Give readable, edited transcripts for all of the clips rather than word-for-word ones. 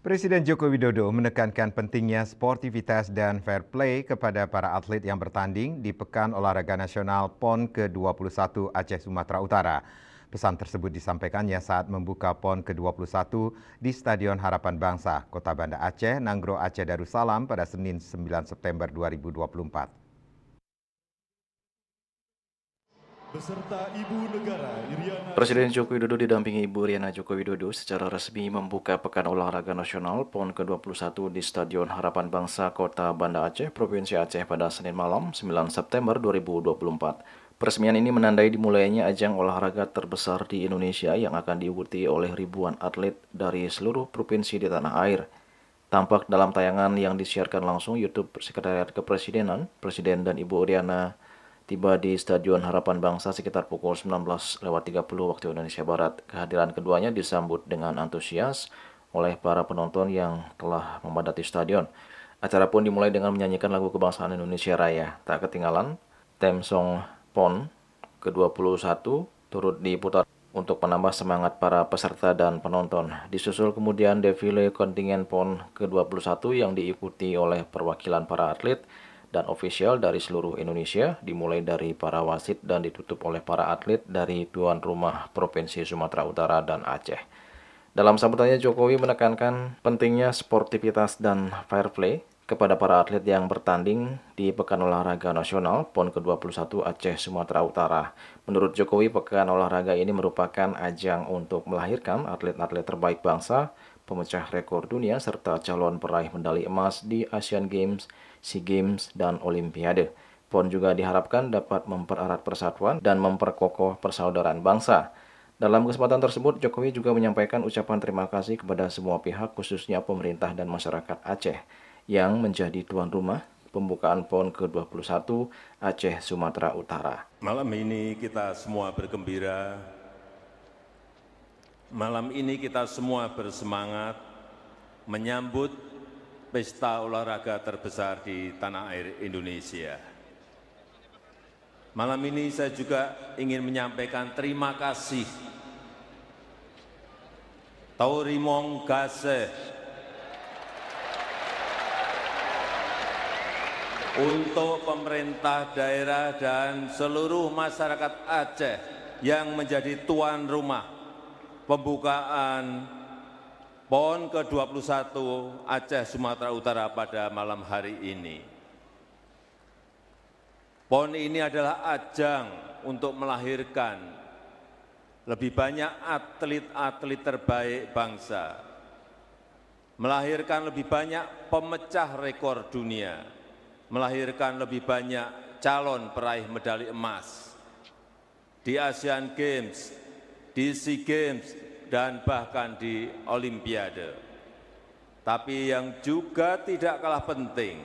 Presiden Joko Widodo menekankan pentingnya sportivitas dan fair play kepada para atlet yang bertanding di Pekan Olahraga Nasional PON ke-21 Aceh Sumatera Utara. Pesan tersebut disampaikannya saat membuka PON ke-21 di Stadion Harapan Bangsa, Kota Banda Aceh, Nanggro Aceh Darussalam pada Senin 9 September 2024. Beserta Ibu Negara Iriana Presiden Joko Widodo didampingi Ibu Iriana Joko Widodo secara resmi membuka Pekan Olahraga Nasional PON ke-21 di Stadion Harapan Bangsa Kota Banda Aceh, Provinsi Aceh pada Senin malam 9 September 2024. Peresmian ini menandai dimulainya ajang olahraga terbesar di Indonesia yang akan diikuti oleh ribuan atlet dari seluruh provinsi di tanah air. Tampak dalam tayangan yang disiarkan langsung YouTube Sekretariat Kepresidenan, Presiden dan Ibu Iriana tiba di Stadion Harapan Bangsa sekitar pukul 19.30 waktu Indonesia Barat. Kehadiran keduanya disambut dengan antusias oleh para penonton yang telah memadati stadion. Acara pun dimulai dengan menyanyikan lagu kebangsaan Indonesia Raya. Tak ketinggalan, theme song PON ke-21 turut diputar untuk menambah semangat para peserta dan penonton. Disusul kemudian defile kontingen PON ke-21 yang diikuti oleh perwakilan para atlet dan ofisial dari seluruh Indonesia, dimulai dari para wasit dan ditutup oleh para atlet dari tuan rumah Provinsi Sumatera Utara dan Aceh. Dalam sambutannya, Jokowi menekankan pentingnya sportivitas dan fair play kepada para atlet yang bertanding di Pekan Olahraga Nasional PON ke-21 Aceh Sumatera Utara. Menurut Jokowi, Pekan Olahraga ini merupakan ajang untuk melahirkan atlet-atlet terbaik bangsa, pemecah rekor dunia, serta calon peraih medali emas di Asian Games, SEA Games, dan Olimpiade. PON juga diharapkan dapat mempererat persatuan dan memperkokoh persaudaraan bangsa. Dalam kesempatan tersebut, Jokowi juga menyampaikan ucapan terima kasih kepada semua pihak, khususnya pemerintah dan masyarakat Aceh, yang menjadi tuan rumah pembukaan PON ke-21 Aceh Sumatera Utara. Malam ini kita semua bergembira. Malam ini kita semua bersemangat menyambut pesta olahraga terbesar di tanah air Indonesia. Malam ini saya juga ingin menyampaikan terima kasih Taurimong Gaseh untuk pemerintah daerah dan seluruh masyarakat Aceh yang menjadi tuan rumah pembukaan PON ke-21 Aceh Sumatera Utara pada malam hari ini. PON ini adalah ajang untuk melahirkan lebih banyak atlet-atlet terbaik bangsa, melahirkan lebih banyak pemecah rekor dunia, melahirkan lebih banyak calon peraih medali emas di Asian Games, di SEA Games, dan bahkan di Olimpiade. Tapi yang juga tidak kalah penting,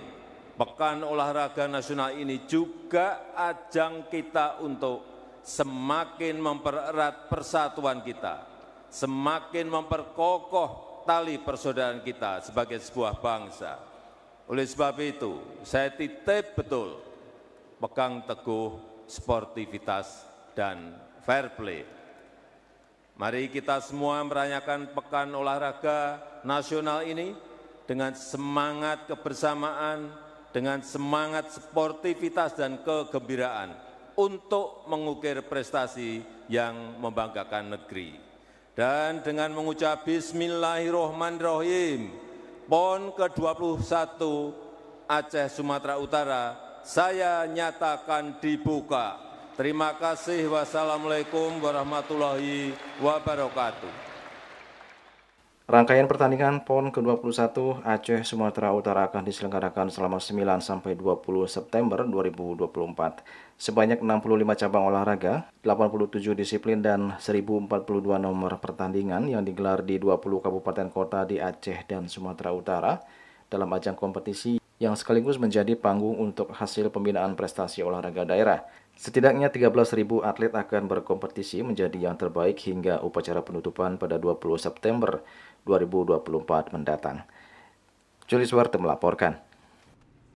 Pekan Olahraga Nasional ini juga ajang kita untuk semakin mempererat persatuan kita, semakin memperkokoh tali persaudaraan kita sebagai sebuah bangsa. Oleh sebab itu, saya titip betul pegang teguh sportivitas dan fair play. Mari kita semua merayakan Pekan Olahraga Nasional ini dengan semangat kebersamaan, dengan semangat sportivitas dan kegembiraan untuk mengukir prestasi yang membanggakan negeri. Dan dengan mengucap Bismillahirrahmanirrahim, PON ke-21 Aceh Sumatera Utara saya nyatakan dibuka. Terima kasih. Wassalamualaikum warahmatullahi wabarakatuh. Rangkaian pertandingan PON ke-21 Aceh Sumatera Utara akan diselenggarakan selama 9 sampai 20 September 2024. Sebanyak 65 cabang olahraga, 87 disiplin dan 1042 nomor pertandingan yang digelar di 20 kabupaten kota di Aceh dan Sumatera Utara dalam ajang kompetisi yang sekaligus menjadi panggung untuk hasil pembinaan prestasi olahraga daerah. Setidaknya 13.000 atlet akan berkompetisi menjadi yang terbaik hingga upacara penutupan pada 20 September 2024 mendatang. Julius Warte melaporkan.